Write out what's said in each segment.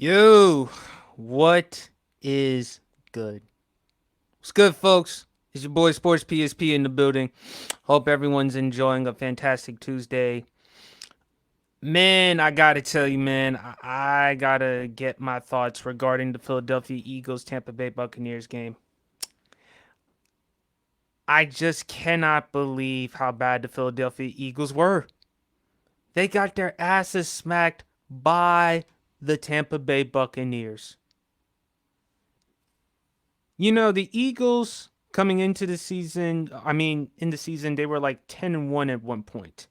Yo, what is good? What's good, folks? It's your boy Sports PSP in the building. Hope everyone's enjoying a fantastic Tuesday. Man, I gotta tell you, man, I gotta get my thoughts regarding the Philadelphia Eagles Tampa Bay Buccaneers game. I just cannot believe how bad the Philadelphia Eagles were. They got their asses smacked by the Tampa Bay Buccaneers. The Eagles coming into the season, in the season, they were like 10-1 at one point.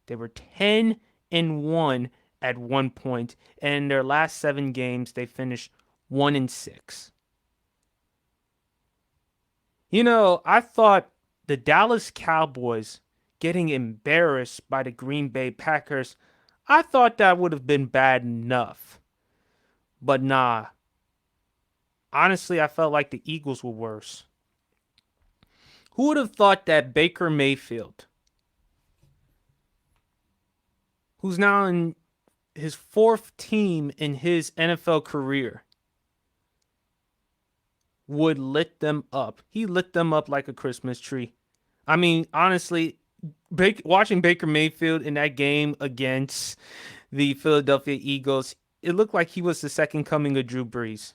They were 10-1 at one point, and in their last 7 games, they finished 1-6. I thought the Dallas Cowboys getting embarrassed by the Green Bay Packers, I thought that would have been bad enough. But nah, honestly, I felt like the Eagles were worse. Who would have thought that Baker Mayfield, who's now in his fourth team in his NFL career, would lit them up? He lit them up like a Christmas tree. I mean, honestly, watching Baker Mayfield in that game against the Philadelphia Eagles, it looked like he was the second coming of Drew Brees.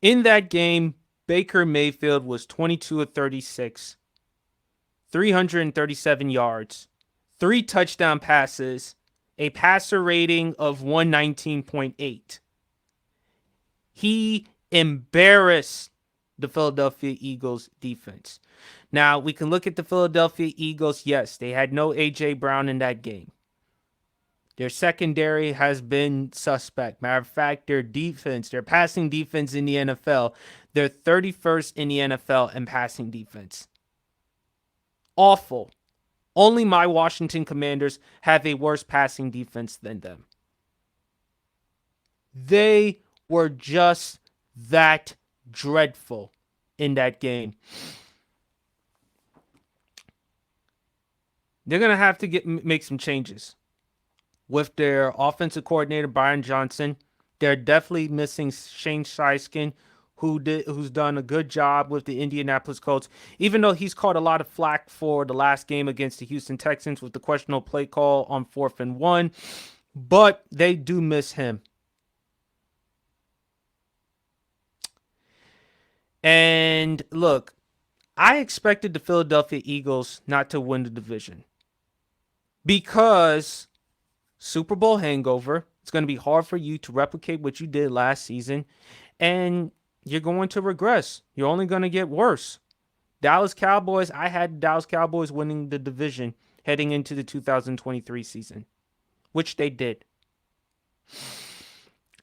In that game, Baker Mayfield was 22 of 36, 337 yards, 3 touchdown passes, a passer rating of 119.8. He embarrassed the Philadelphia Eagles defense. Now, we can look at the Philadelphia Eagles. Yes, they had no A.J. Brown in that game. Their secondary has been suspect. Matter of fact, their defense, their passing defense in the NFL, they're 31st in the NFL in passing defense. Awful. Only my Washington Commanders have a worse passing defense than them. They were just that dreadful in that game. They're going to have to make some changes with their offensive coordinator, Brian Johnson. They're definitely missing Shane Shieskin, who's done a good job with the Indianapolis Colts, even though he's caught a lot of flack for the last game against the Houston Texans with the questionable play call on 4th and 1. But they do miss him. And look, I expected the Philadelphia Eagles not to win the division because Super Bowl hangover. It's going to be hard for you to replicate what you did last season, and you're going to regress. You're only going to get worse. Dallas Cowboys, I had Dallas Cowboys winning the division heading into the 2023 season, which they did.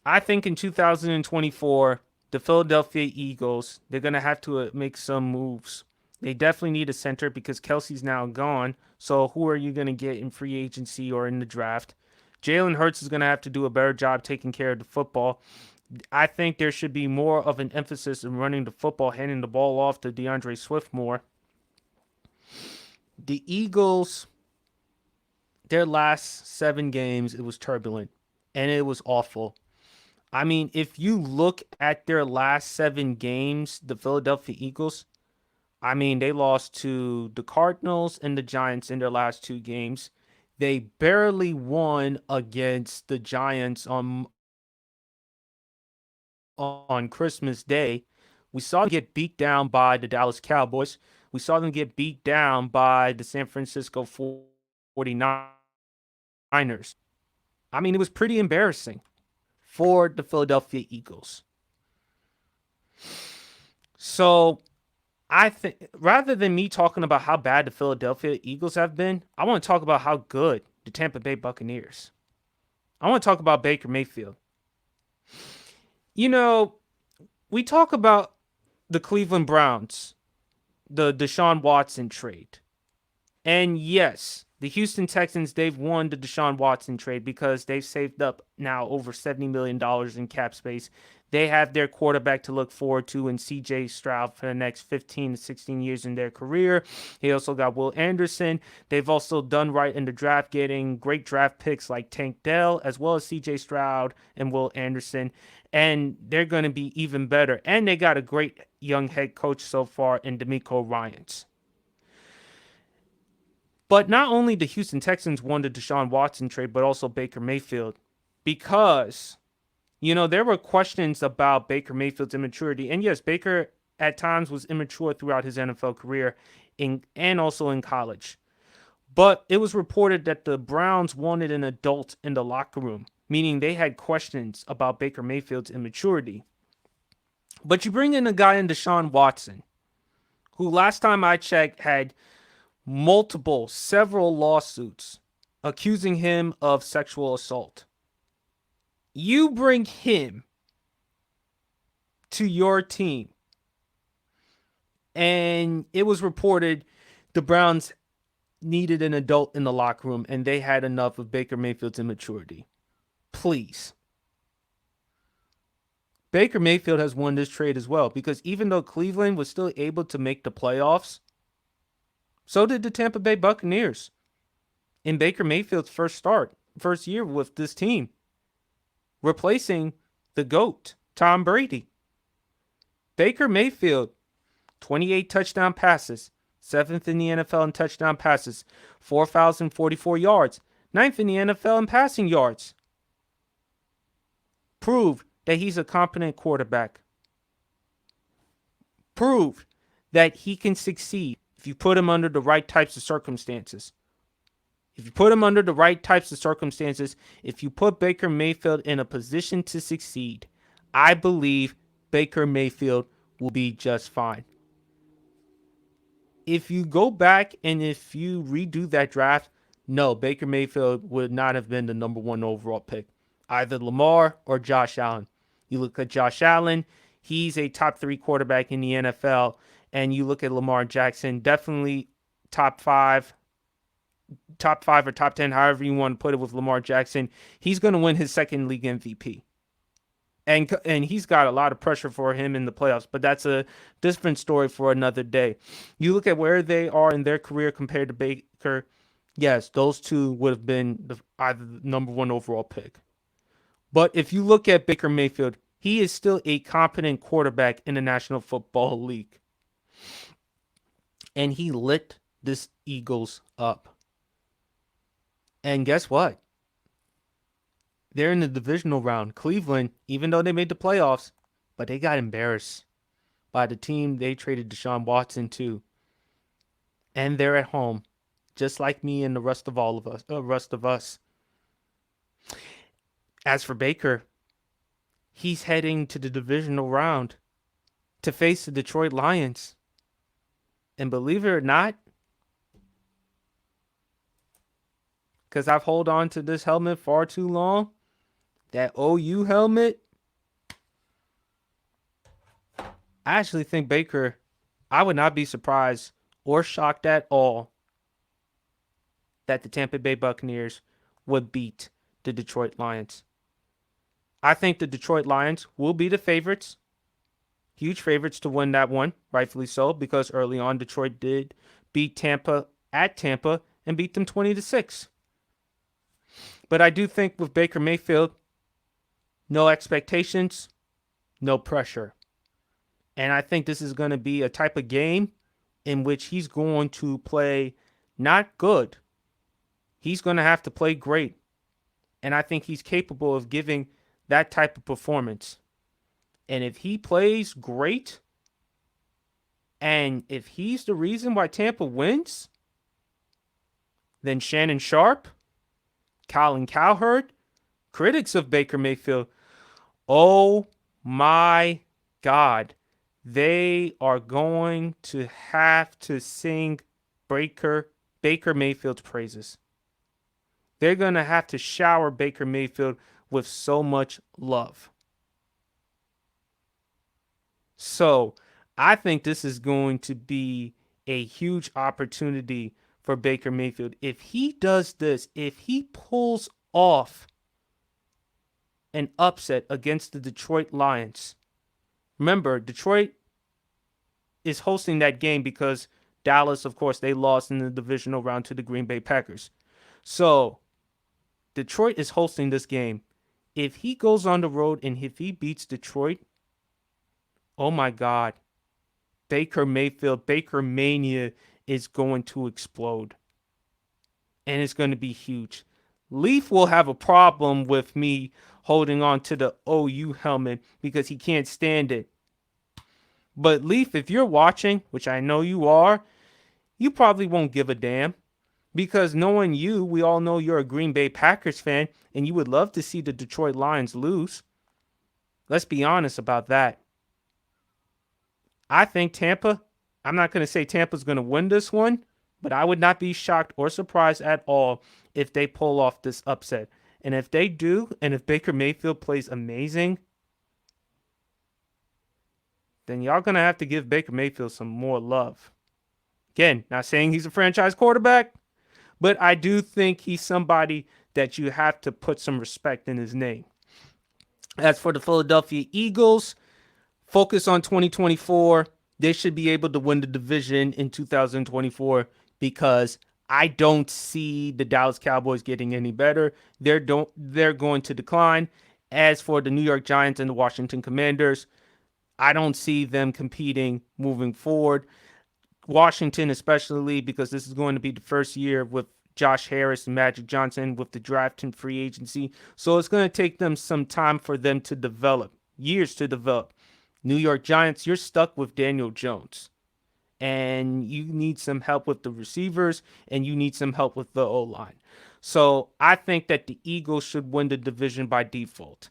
I think in 2024, the Philadelphia Eagles, they're going to have to make some moves. They definitely need a center because Kelsey's now gone. So who are you going to get in free agency or in the draft? Jalen Hurts is going to have to do a better job taking care of the football. I think there should be more of an emphasis in running the football, handing the ball off to DeAndre Swift more. The Eagles, their last 7 games, it was turbulent and it was awful. I mean, if you look at their last 7 games, the Philadelphia Eagles, I mean, they lost to the Cardinals and the Giants in their last 2 games. They barely won against the Giants on Christmas Day. We saw them get beat down by the Dallas Cowboys. We saw them get beat down by the San Francisco 49ers. I mean, it was pretty embarrassing for the Philadelphia Eagles. So I think rather than me talking about how bad the Philadelphia Eagles have been, I want to talk about how good the Tampa Bay Buccaneers. I want to talk about Baker Mayfield. You know, we talk about the Cleveland Browns, the Deshaun Watson trade. And yes, the Houston Texans, they've won the Deshaun Watson trade because they've saved up now over $70 million in cap space. They have their quarterback to look forward to in CJ Stroud for the next 15 to 16 years in their career. He also got Will Anderson. They've also done right in the draft, getting great draft picks like Tank Dell, as well as CJ Stroud and Will Anderson. And they're going to be even better. And they got a great young head coach so far in D'Amico Ryans. But not only the Houston Texans won the Deshaun Watson trade, but also Baker Mayfield. Because, there were questions about Baker Mayfield's immaturity. And yes, Baker at times was immature throughout his NFL career and also in college. But it was reported that the Browns wanted an adult in the locker room, meaning they had questions about Baker Mayfield's immaturity. But you bring in a guy in Deshaun Watson, who last time I checked had several lawsuits accusing him of sexual assault. You bring him to your team, and it was reported the Browns needed an adult in the locker room, and they had enough of Baker Mayfield's immaturity. Please. Baker Mayfield has won this trade as well, because even though Cleveland was still able to make the playoffs, so did the Tampa Bay Buccaneers in Baker Mayfield's first year with this team, replacing the GOAT, Tom Brady. Baker Mayfield, 28 touchdown passes, 7th in the NFL in touchdown passes, 4,044 yards, 9th in the NFL in passing yards. Proved that he's a competent quarterback. Proved that he can succeed if you put him under the right types of circumstances. If you put him under the right types of circumstances, if you put Baker Mayfield in a position to succeed, I believe Baker Mayfield will be just fine. If you go back and if you redo that draft, no, Baker Mayfield would not have been the number 1 overall pick. Either Lamar or Josh Allen. You look at Josh Allen, he's a top 3 quarterback in the NFL. And you look at Lamar Jackson, definitely top 5 or top 10, however you want to put it with Lamar Jackson. He's going to win his second league MVP. And he's got a lot of pressure for him in the playoffs, but that's a different story for another day. You look at where they are in their career compared to Baker, yes, those two would have been either the number 1 overall pick. But if you look at Baker Mayfield, he is still a competent quarterback in the National Football League. And he lit this Eagles up. And guess what? They're in the divisional round. Cleveland, even though they made the playoffs, but they got embarrassed by the team they traded Deshaun Watson to. And they're at home, just like me and the rest of us. As for Baker, he's heading to the divisional round to face the Detroit Lions. And believe it or not, because I've held on to this helmet far too long, that OU helmet, I actually think Baker, I would not be surprised or shocked at all that the Tampa Bay Buccaneers would beat the Detroit Lions. I think the Detroit Lions will be the favorites. Huge favorites to win that one, rightfully so, because early on Detroit did beat Tampa at Tampa and beat them 20-6. But I do think with Baker Mayfield, no expectations, no pressure. And I think this is going to be a type of game in which he's going to play not good. He's going to have to play great. And I think he's capable of giving that type of performance. And if he plays great, and if he's the reason why Tampa wins, then Shannon Sharp, Colin Cowherd, critics of Baker Mayfield, oh my God, they are going to have to sing Baker Mayfield's praises. They're going to have to shower Baker Mayfield with so much love. So I think this is going to be a huge opportunity for Baker Mayfield. If he does this, if he pulls off an upset against the Detroit Lions. Remember, Detroit is hosting that game because Dallas, of course, they lost in the divisional round to the Green Bay Packers. So Detroit is hosting this game. If he goes on the road and if he beats Detroit, oh my God, Baker Mayfield, Baker Mania is going to explode. And it's going to be huge. Leaf will have a problem with me holding on to the OU helmet because he can't stand it. But Leaf, if you're watching, which I know you are, you probably won't give a damn. Because knowing you, we all know you're a Green Bay Packers fan and you would love to see the Detroit Lions lose. Let's be honest about that. I think Tampa, I'm not going to say Tampa's going to win this one, but I would not be shocked or surprised at all if they pull off this upset. And if they do, and if Baker Mayfield plays amazing, then y'all going to have to give Baker Mayfield some more love. Again, not saying he's a franchise quarterback, but I do think he's somebody that you have to put some respect in his name. As for the Philadelphia Eagles, focus on 2024. They should be able to win the division in 2024 because I don't see the Dallas Cowboys getting any better. They're going to decline. As for the New York Giants and the Washington Commanders, I don't see them competing moving forward. Washington, especially because this is going to be the first year with Josh Harris and Magic Johnson with the draft and free agency. So it's going to take them some time for them to develop, years to develop. New York Giants, you're stuck with Daniel Jones. And you need some help with the receivers, and you need some help with the O-line. So I think that the Eagles should win the division by default.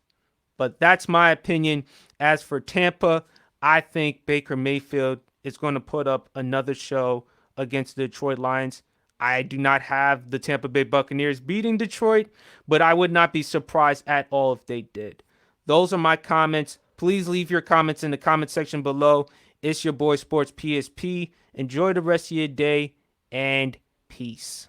But that's my opinion. As for Tampa, I think Baker Mayfield is going to put up another show against the Detroit Lions. I do not have the Tampa Bay Buccaneers beating Detroit, but I would not be surprised at all if they did. Those are my comments. Please leave your comments in the comment section below. It's your boy Sports PSP. Enjoy the rest of your day and peace.